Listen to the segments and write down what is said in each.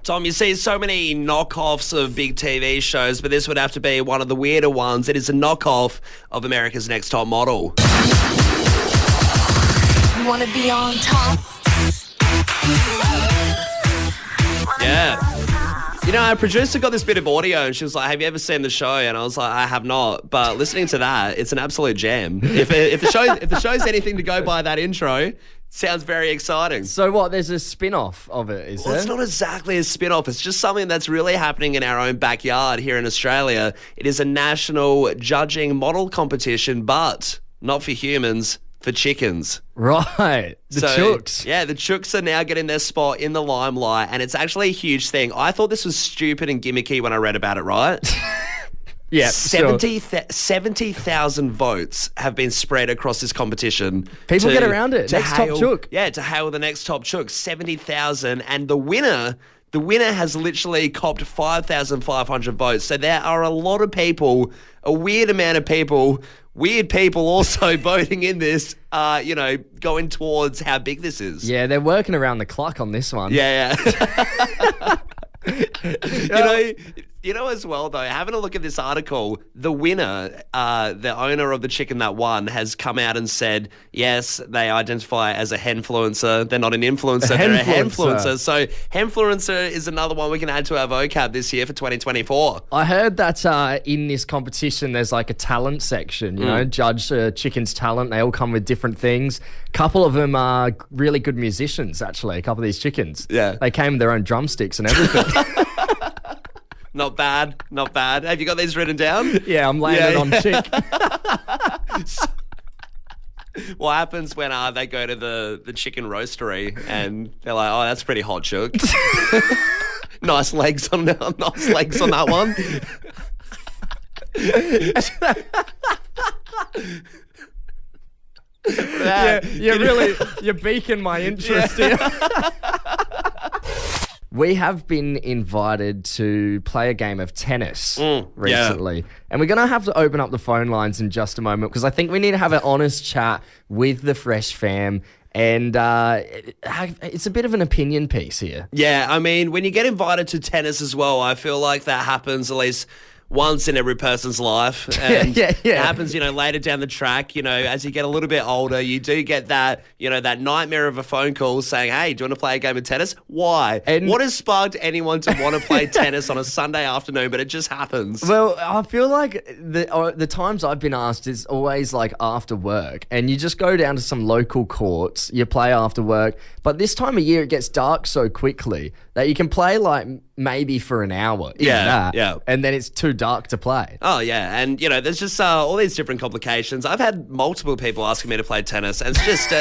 Tom, you see so many knockoffs of big TV shows, but this would have to be one of the weirder ones. It is a knockoff of America's Next Top Model. You want to be on top? Yeah. You know, our producer got this bit of audio and she was like, have you ever seen the show? And I was like, I have not. But listening to that, it's an absolute jam. If the show's anything to go by that intro, sounds very exciting. So what, there's a spin-off of it, is there? It's not exactly a spin-off. It's just something that's really happening in our own backyard here in Australia. It is a national judging model competition, but not for humans, for chickens. Right. The Chooks. Yeah, the Chooks are now getting their spot in the limelight, and it's actually a huge thing. I thought this was stupid and gimmicky when I read about it, right? Yeah, 70,000 votes have been spread across this competition. People get around it. Next top Chook. Yeah, to hail the next top Chook. 70,000, and the winner has literally copped 5,500 votes. So there are a lot of people, a weird amount of people, weird people also voting in this, going towards how big this is. Yeah, they're working around the clock on this one. Yeah. You know, as well, though, having a look at this article, the winner, the owner of the chicken that won, has come out and said, yes, they identify as a henfluencer. They're not an influencer, they're a henfluencer. So henfluencer is another one we can add to our vocab this year for 2024. I heard that in this competition, there's like a talent section, judge chicken's talent. They all come with different things. A couple of them are really good musicians, actually, a couple of these chickens. Yeah. They came with their own drumsticks and everything. Not bad. Have you got these written down? Yeah, I'm laying it on chick. What happens when they go to the chicken roastery and they're like, oh, that's pretty hot, Chook. Nice legs on that one. You're piquing my interest here. We have been invited to play a game of tennis recently. Yeah. And we're going to have to open up the phone lines in just a moment because I think we need to have an honest chat with the Fresh fam. And it's a bit of an opinion piece here. Yeah, I mean, when you get invited to tennis as well, I feel like that happens at least once in every person's life. And yeah. It happens, later down the track, as you get a little bit older, you do get that, that nightmare of a phone call saying, hey, do you want to play a game of tennis? Why? And what has sparked anyone to want to play tennis on a Sunday afternoon, but it just happens? Well, I feel like the times I've been asked is always like after work, and you just go down to some local courts, you play after work, but this time of year it gets dark so quickly that you can play like maybe for an hour. Yeah. And then it's too dark to play. Oh, yeah. And, there's just all these different complications. I've had multiple people asking me to play tennis, and it's just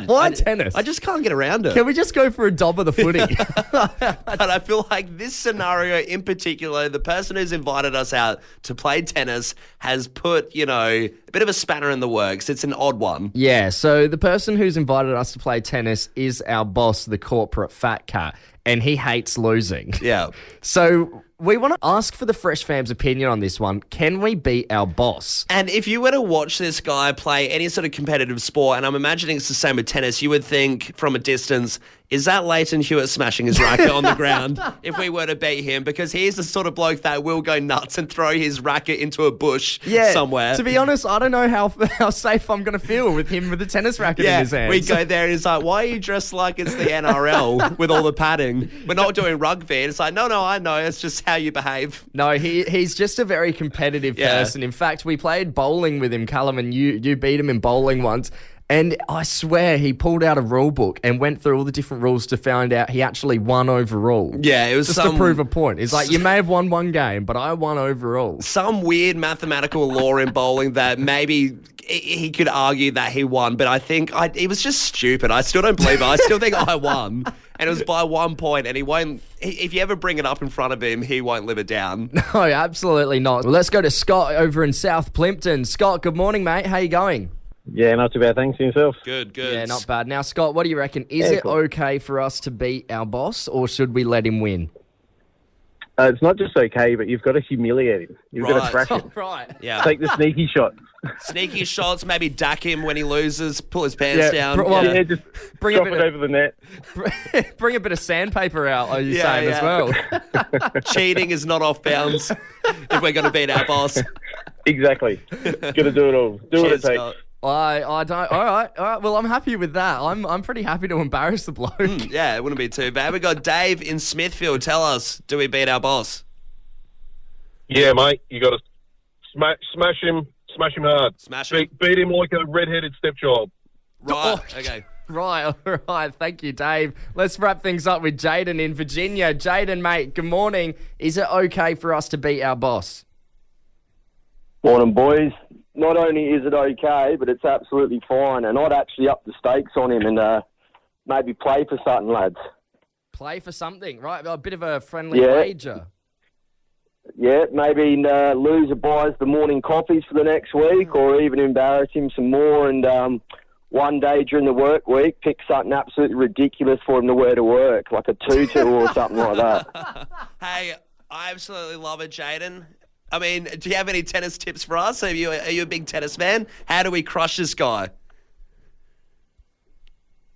Why tennis? I just can't get around it. Can we just go for a dob of the footy? But I feel like this scenario in particular, the person who's invited us out to play tennis has put, a bit of a spanner in the works. It's an odd one. Yeah, so the person who's invited us to play tennis is our boss, the corporate fat cat, and he hates losing. Yeah. So we want to ask for the Fresh fam's opinion on this one. Can we beat our boss? And if you were to watch this guy play any sort of competitive sport, and I'm imagining it's the same with tennis, you would think from a distance, is that Leighton Hewitt smashing his racket on the ground if we were to beat him? Because he's the sort of bloke that will go nuts and throw his racket into a bush somewhere. To be honest, I don't know how safe I'm going to feel with him with the tennis racket in his hands. We go there and he's like, why are you dressed like it's the NRL with all the padding? We're not doing rugby. And it's like, no, I know. It's just how you behave. No, he's just a very competitive person. In fact, we played bowling with him, Callum, and you beat him in bowling once. And I swear he pulled out a rule book and went through all the different rules to find out he actually won overall. Yeah, it was just to prove a point. It's like, you may have won one game, but I won overall. Some weird mathematical law in bowling that maybe he could argue that he won, but I think it was just stupid. I still don't believe it. I still think I won. And it was by 1 point, and he won't. If you ever bring it up in front of him, he won't live it down. No, absolutely not. Well, let's go to Scott over in South Plympton. Scott, good morning, mate. How you going? Yeah, not too bad. Thanks, yourself. Good. Yeah, not bad. Now, Scott, what do you reckon? Is it okay for us to beat our boss, or should we let him win? It's not just okay, but you've got to humiliate him. You've got to thrash him. Right. Yeah. Take the sneaky shot. Sneaky shots, maybe duck him when he loses, pull his pants down. Yeah, just Bring a drop bit it of- over the net. Bring a bit of sandpaper out, are you Yeah, saying, as yeah. well? Cheating is not off bounds if we're going to beat our boss. Exactly. Got to do it all. Do what it Cheers, takes. Scott. I don't. All right. Well, I'm happy with that. I'm pretty happy to embarrass the bloke. Yeah, it wouldn't be too bad. We got Dave in Smithfield. Tell us, do we beat our boss? Yeah, mate, you got to smash him hard. Smash him. Beat him like a red-headed stepchild. Right. Okay. Right, all right. Thank you, Dave. Let's wrap things up with Jaden in Virginia. Jaden, mate, good morning. Is it okay for us to beat our boss? Morning, boys. Not only is it okay, but it's absolutely fine. And I'd actually up the stakes on him and maybe play for something, lads. Play for something, right? A bit of a friendly Yeah. wager. Yeah, maybe loser buys the morning coffees for the next week, or even embarrass him some more. And one day during the work week, pick something absolutely ridiculous for him to wear to work, like a tutu or something like that. Hey, I absolutely love it, Jaden. I mean, do you have any tennis tips for us? Are you a big tennis fan? How do we crush this guy?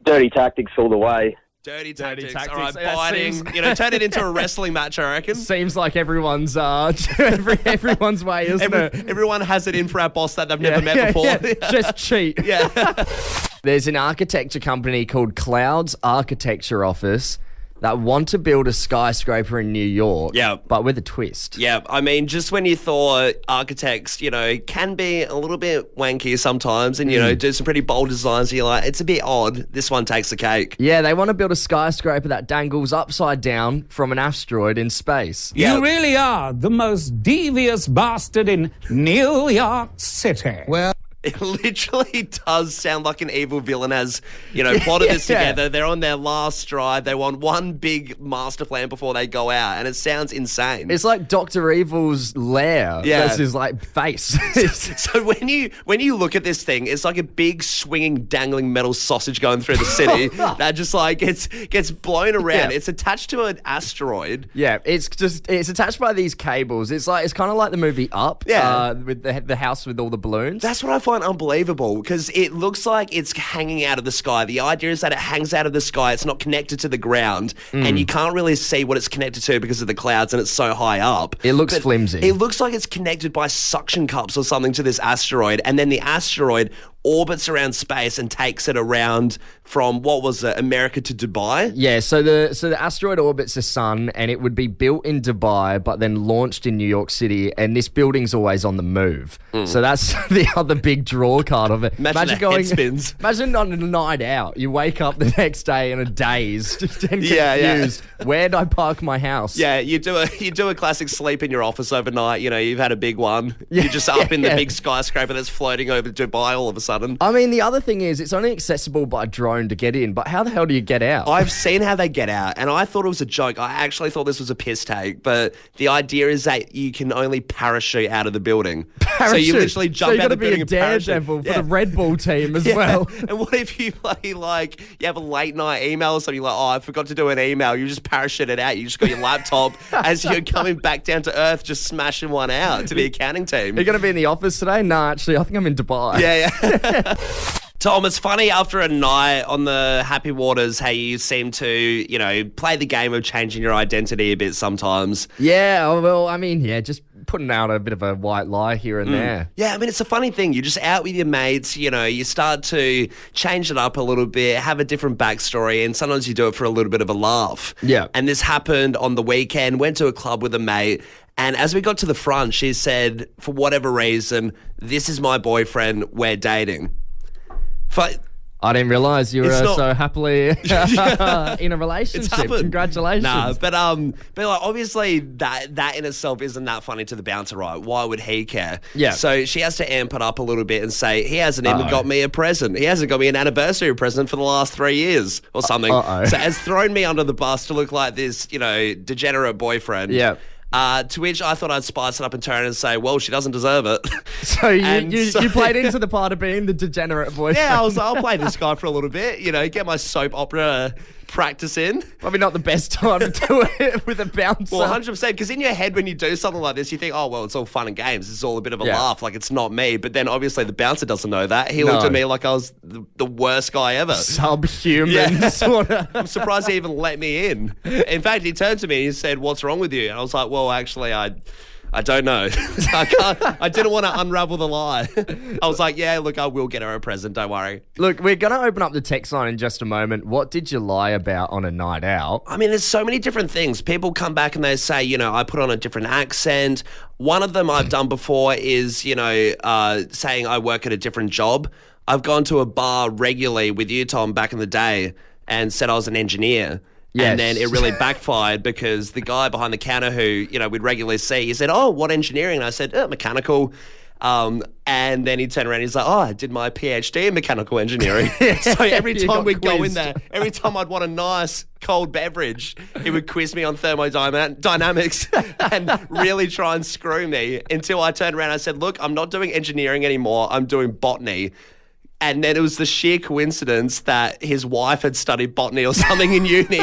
Dirty tactics all the way. Dirty tactics. tactics. All right, That biting. seems- Turn it into a wrestling match, I reckon. Seems like everyone's everyone's way, isn't it? Everyone has it in for our boss that they've never met before. Yeah. Just cheat. Yeah. There's an architecture company called Cloud's Architecture Office that want to build a skyscraper in New York. Yeah. But with a twist. Yeah, I mean, just when you thought architects, can be a little bit wanky sometimes and, do some pretty bold designs, and you're like, it's a bit odd. This one takes the cake. Yeah, they want to build a skyscraper that dangles upside down from an asteroid in space. Yeah. You really are the most devious bastard in New York City. Well, It literally does sound like an evil villain has, plotted this Yeah. together. They're on their last stride. They want one big master plan before they go out, and it sounds insane. It's like Dr. Evil's lair. Yeah. That's his face. So when you look at this thing, it's like a big swinging, dangling metal sausage going through the city that just gets blown around. Yeah. It's attached to an asteroid. Yeah, it's attached by these cables. It's kind of like the movie Up. Yeah. With the house with all the balloons. That's what I find unbelievable because it looks like it's hanging out of the sky. The idea is that it hangs out of the sky. It's not connected to the ground, and you can't really see what it's connected to because of the clouds, and it's so high up. It looks But flimsy. It looks like it's connected by suction cups or something to this asteroid, and then the asteroid orbits around space and takes it around from, what was it, America to Dubai? Yeah, so the asteroid orbits the sun, and it would be built in Dubai, but then launched in New York City. And this building's always on the move, so that's the other big draw card of it. Imagine the head spins. Imagine on a night out, you wake up the next day in a daze, just and Yeah, yeah. confused. Where'd I park my house? Yeah, you do a classic sleep in your office overnight. You've had a big one. Yeah, You're just up in the yeah. big skyscraper that's floating over Dubai all of a sudden. I mean, the other thing is, it's only accessible by drone to get in, but how the hell do you get out? I've seen how they get out, and I thought it was a joke. I actually thought this was a piss take, but the idea is that you can only parachute out of the building. So you literally jump out of the building So you got and to be a parachute. daredevil for Yeah. the Red Bull team as Yeah. well. And what if you play you have a late night email or something, you're like, oh, I forgot to do an email. You just parachute it out. You just got your laptop as you're coming back down to earth, just smashing one out to the accounting team. Are you going to be in the office today? Nah, actually, I think I'm in Dubai. Yeah. Tom, it's funny after a night on the Happy Waters how you seem to, play the game of changing your identity a bit sometimes. Yeah, well, I mean, just putting out a bit of a white lie here and there. Yeah, I mean, it's a funny thing. You're just out with your mates, you start to change it up a little bit, have a different backstory, and sometimes you do it for a little bit of a laugh. Yeah. And this happened on the weekend, went to a club with a mate, and as we got to the front, she said, for whatever reason, this is my boyfriend, we're dating. I didn't realise you were It's not- so happily in a It's relationship. happened. Congratulations. Nah, but obviously that in itself isn't that funny to the bouncer, right? Why would he care? Yeah. So she has to amp it up a little bit and say he hasn't even Uh-oh. got me a present. He hasn't got me an anniversary present for the last 3 years or something. Uh-oh. So has thrown me under the bus to look like this, degenerate boyfriend. Yeah. To which I thought I'd spice it up and turn and say, well, she doesn't deserve it. So And you so- played into the part of being the degenerate boyfriend. Yeah, I'll play this guy for a little bit, get my soap opera practice in. Probably not the best time to do it with a bouncer. Well, 100%, because in your head when you do something like this, you think, oh, well, it's all fun and games. It's all a bit of a laugh, like it's not me. But then obviously the bouncer doesn't know that. He looked at me like I was the worst guy ever. Subhuman, sort of. I'm surprised he even let me in. In fact, he turned to me and he said, what's wrong with you? And I was like, well, actually, I don't know. I didn't want to unravel the lie. I was like, yeah, look, I will get her a present. Don't worry. Look, we're going to open up the text line in just a moment. What did you lie about on a night out? I mean, there's so many different things. People come back and they say, I put on a different accent. One of them I've done before is, saying I work at a different job. I've gone to a bar regularly with you, Tom, back in the day and said I was an engineer. Yes. And then it really backfired because the guy behind the counter who, we'd regularly see, he said, oh, what engineering? And I said, mechanical. And then he turned around and he's like, oh, I did my PhD in mechanical engineering. So every time we'd go in there, every time I'd want a nice cold beverage, he would quiz me on thermodynamics and really try and screw me until I turned around and I said, look, I'm not doing engineering anymore. I'm doing botany. And then it was the sheer coincidence that his wife had studied botany or something in uni.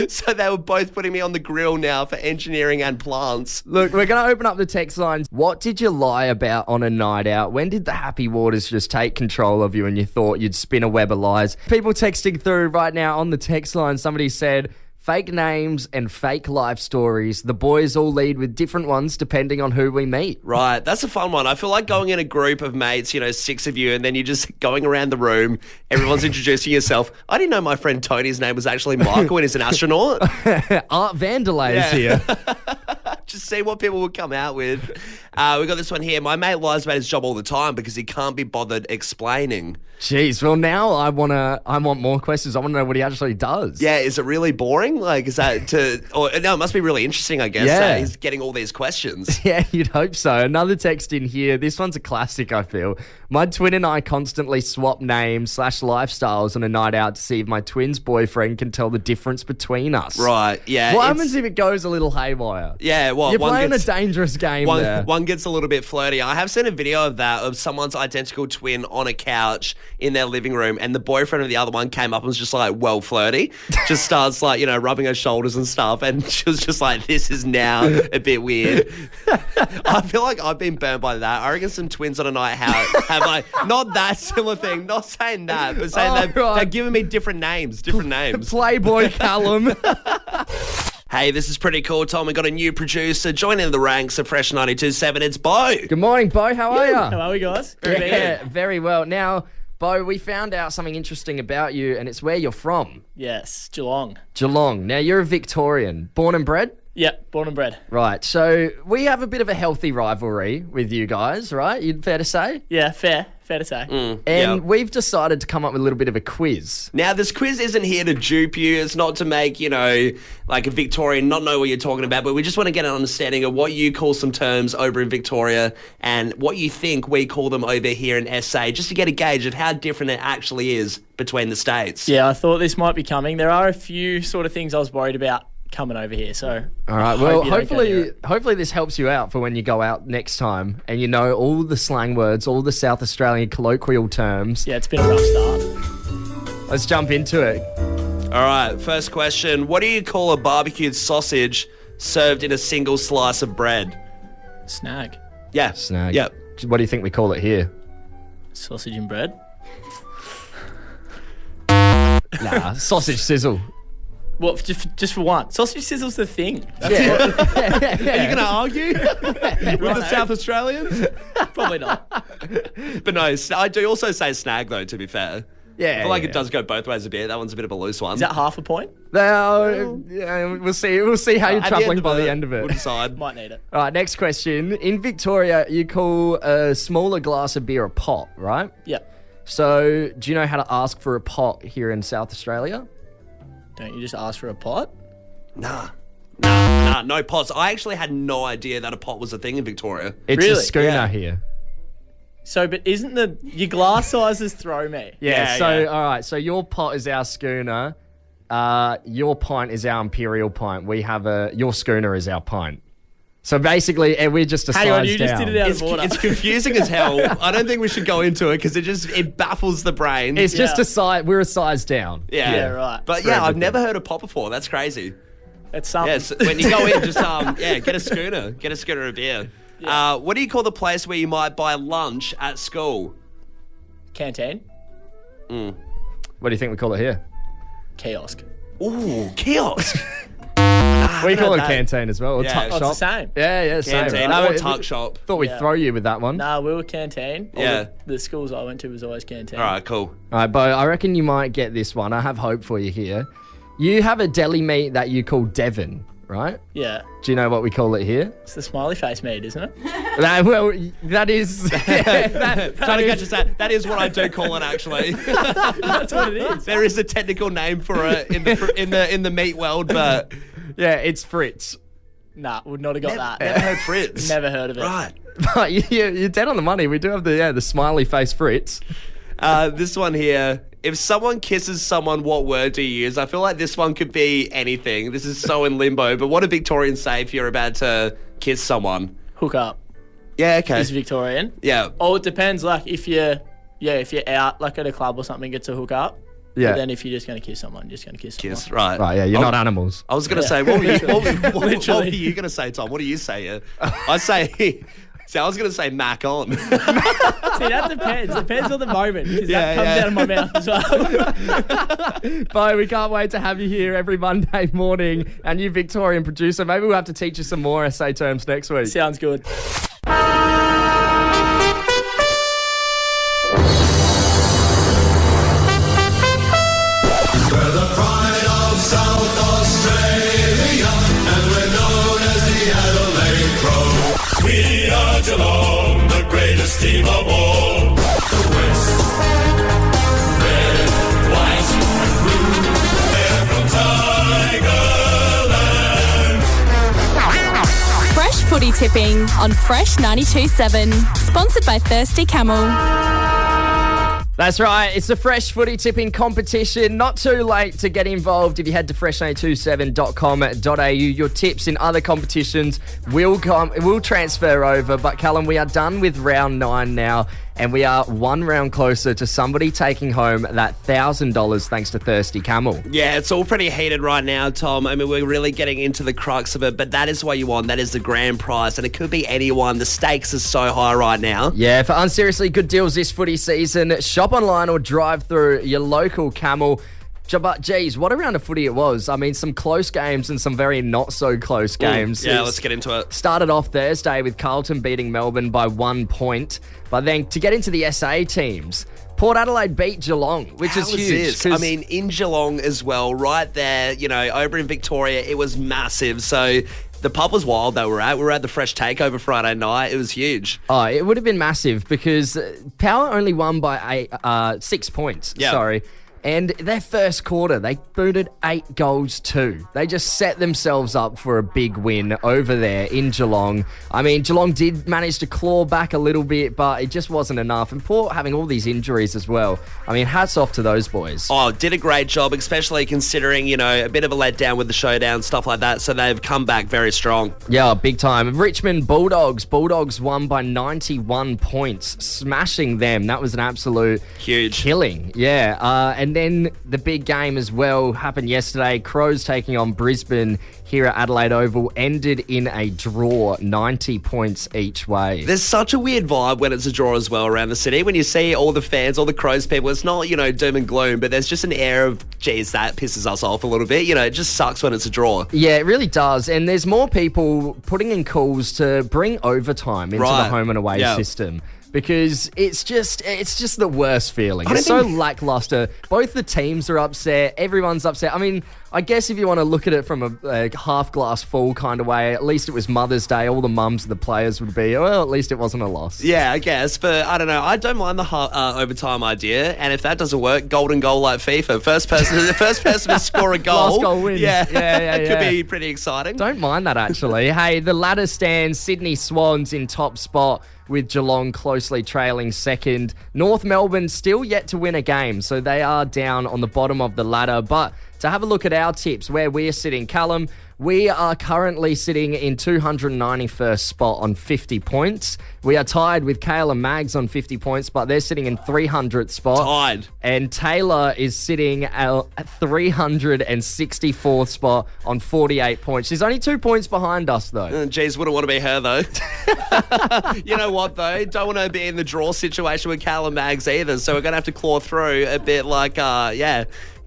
So they were both putting me on the grill now for engineering and plants. Look, we're going to open up the text lines. What did you lie about on a night out? When did the happy waters just take control of you and you thought you'd spin a web of lies? People texting through right now on the text line, somebody said, fake names and fake life stories. The boys all lead with different ones depending on who we meet. Right, that's a fun one. I feel like going in a group of mates, 6 of you, and then you're just going around the room. Everyone's introducing yourself. I didn't know my friend Tony's name was actually Michael and he's an astronaut. Art Vanderlei is here. Just see what people would come out with. We got this one here. My mate lies about his job all the time because he can't be bothered explaining. Jeez, well now I want more questions. I want to know what he actually does. Yeah, is it really boring? Like, is that no, it must be really interesting, I guess. Yeah. He's getting all these questions. Yeah, you'd hope so. Another text in here. This one's a classic, I feel. My twin and I constantly swap names / lifestyles on a night out to see if my twin's boyfriend can tell the difference between us. Right, yeah. What happens if it goes a little haywire? Yeah, well, you're playing a dangerous game there. One gets a little bit flirty. I have seen a video of that, of someone's identical twin on a couch in their living room, and the boyfriend of the other one came up and was just like, well, flirty. Just starts like, rubbing her shoulders and stuff, and she was just like, this is now a bit weird. I feel like I've been burnt by that. I reckon some twins on a night out have like, not that similar thing, not saying that, but saying they're giving me different names. Playboy Callum. Hey, this is pretty cool, Tom. We got a new producer joining the ranks of Fresh 92.7. It's Bo. Good morning, Bo. How are you? How are we, guys? Very well. Now, Bo, we found out something interesting about you, and it's where you're from. Yes, Geelong. Geelong. Now, you're a Victorian. Born and bred? Yeah, born and bred. Right. So we have a bit of a healthy rivalry with you guys, right? You'd fair to say? Yeah, fair to say. And we've decided to come up with a little bit of a quiz. Now, this quiz isn't here to dupe you. It's not to make, like a Victorian not know what you're talking about, but we just want to get an understanding of what you call some terms over in Victoria and what you think we call them over here in SA, just to get a gauge of how different it actually is between the states. Yeah, I thought this might be coming. There are a few sort of things I was worried about coming over here, so all right, well, hopefully this helps you out for when you go out next time and you know all the slang words, all the South Australian colloquial terms. Yeah, it's been a rough start. Let's jump into it. All right, first question. What do you call a barbecued sausage served in a single slice of bread? Snag. Yeah. Snag. Yep. What do you think we call it here? Sausage and bread. Nah, sausage sizzle. What, just for one? Sausage sizzle's the thing. Are you going to argue with the South Australians? Probably not. But no, I do also say snag, though, to be fair. Yeah. I feel like it does go both ways a bit. That one's a bit of a loose one. Is that half a point? No, we'll see. We'll see how you're travelling by the end of it. We'll decide. Might need it. All right, next question. In Victoria, you call a smaller glass of beer a pot, right? Yep. So, do you know how to ask for a pot here in South Australia? Don't you just ask for a pot? Nah, no pots. I actually had no idea that a pot was a thing in Victoria. It's really? a schooner here. So, but isn't your glass sizes throw me? Yeah, all right. So your pot is our schooner. Your pint is our imperial pint. We have your schooner is our pint. So basically, we're just a Hang on, size you down. just did it out of order. It's confusing as hell. I don't think we should go into it because it baffles the brain. It's just a size. We're a size down. Yeah, right. But For I've everything. never heard of pop before. That's crazy. It's something. Yes, when you go in, just get a schooner. Get a schooner of beer. What do you call the place where you might buy lunch at school? Canteen. What do you think we call it here? Kiosk. Ooh, kiosk. We call it that. canteen as well. Or Yeah. tuck Oh, it's shop. the same. Yeah, same. Canteen No, or tuck shop. Thought we'd throw you with that one. Nah, we were canteen. Yeah. The schools I went to was always canteen. All right, cool. All right, Bo, I reckon you might get this one. I have hope for you here. You have a deli meat that you call Devon, right? Yeah. Do you know what we call it here? It's the smiley face meat, isn't it? That is... That is what I do call it, actually. That's what it is. There is a technical name for it in the meat world, but Yeah, it's Fritz. Nah, would not have got that. never heard Fritz. Never heard of it. Right. But you're dead on the money. We do have the smiley face Fritz. This one here. If someone kisses someone, what word do you use? I feel like this one could be anything. This is so in limbo. But what do Victorians say if you're about to kiss someone? Hook up Yeah, okay. is Victorian. Yeah. Oh, it depends. Like if you're out like at a club or something, it's a hook up. Yeah. But then if you're just going to kiss someone, you're just going to kiss someone. Kiss, right. Right, yeah, you're not animals. I was going to say, what were you Literally. going to say, Tom? What do you say? I say... See, I was going to say Mac on. See, that depends. Depends on the moment. Because that comes out of my mouth as well. Bo, we can't wait to have you here every Monday morning. And you Victorian producer. Maybe we'll have to teach you some more essay terms next week. Sounds good. We're the pride of South Australia, and we're known as the Adelaide Crow. We are Geelong, the greatest team of all. The West, red, white, and blue. They're from Tigerland. Fresh footy tipping on Fresh 92.7. Sponsored by Thirsty Camel. That's right. It's the Fresh Footy Tipping competition. Not too late to get involved if you head to fresh927.com.au. Your tips in other competitions will transfer over. But Callum, we are done with round 9 now, and we are one round closer to somebody taking home that $1,000 thanks to Thirsty Camel. Yeah, it's all pretty heated right now, Tom. I mean, we're really getting into the crux of it, but that is what you want. That is the grand prize, and it could be anyone. The stakes are so high right now. Yeah, for unseriously good deals this footy season, shop online or drive through your local Camel. But geez, what a round of footy it was. I mean, some close games and some very not so close games. Yeah, let's get into it. Started off Thursday with Carlton beating Melbourne by 1 point. But then to get into the SA teams, Port Adelaide beat Geelong, which is huge. This? I mean, in Geelong as well, right there, over in Victoria, it was massive. So the pub was wild that we were at. We were at the Fresh Takeover Friday night. It was huge. Oh, it would have been massive because Power only won by 6 points. Yeah. Sorry. And their first quarter, they booted 8 goals too. They just set themselves up for a big win over there in Geelong. I mean, Geelong did manage to claw back a little bit, but it just wasn't enough. And Port having all these injuries as well. I mean, hats off to those boys. Oh, did a great job, especially considering, a bit of a letdown with the showdown, stuff like that. So they've come back very strong. Yeah, big time. Richmond Bulldogs. Bulldogs won by 91 points, smashing them. That was an absolute Huge. killing. Yeah. And then the big game as well happened yesterday. Crows taking on Brisbane here at Adelaide Oval ended in a draw, 90 points each way. There's such a weird vibe when it's a draw as well around the city. When you see all the fans, all the Crows people, it's not, doom and gloom, but there's just an air of, geez, that pisses us off a little bit. It just sucks when it's a draw. Yeah, it really does. And there's more people putting in calls to bring overtime into the home and away system. Because it's just the worst feeling. It's so lackluster. Both the teams are upset. Everyone's upset. I mean, I guess if you want to look at it from a half glass full kind of way, at least it was Mother's Day. All the mums of the players would be, well, at least it wasn't a loss. Yeah, I guess. But I don't know. I don't mind the overtime idea. And if that doesn't work, golden goal like FIFA. First person to score a goal. Last goal wins. Yeah. yeah. Could be pretty exciting. Don't mind that, actually. Hey, the ladder stands. Sydney Swans in top spot, with Geelong closely trailing second. North Melbourne still yet to win a game, so they are down on the bottom of the ladder. But to have a look at our tips, where we're sitting, Callum, We are currently sitting in 291st spot on 50 points. We are tied with Kale and Mags on 50 points, but they're sitting in 300th spot. Tied. And Taylor is sitting at 364th spot on 48 points. She's only 2 points behind us, though. Geez, wouldn't want to be her, though. You know what, though? Don't want to be in the draw situation with Cal and Mags either, so we're going to have to claw through a bit like,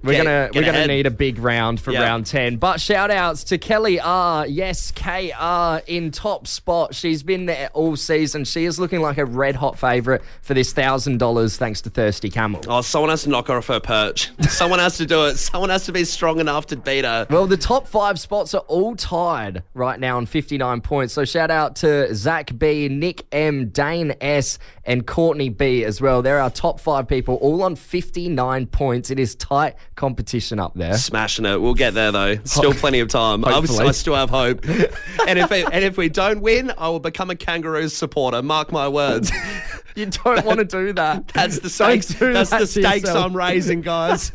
We're gonna need a big round for Yeah. round 10. But shout outs to Kelly R. Yes, KR in top spot. She's been there all season. She is looking like a red hot favourite for this $1,000 thanks to Thirsty Camel. Oh, someone has to knock her off her perch. Someone has to do it. Someone has to be strong enough to beat her. Well, the top 5 spots are all tied right now on 59 points. So shout out to Zach B, Nick M, Dane S, and Courtney B as well. They're our top 5 people, all on 59 points. It is tight competition up there. Smashing it. We'll get there, though. Still plenty of time. I still have hope. And if we don't win, I will become a Kangaroos supporter. Mark my words. You don't want to do that. That's the stakes. Don't do That's that the to stakes yourself. I'm raising, guys.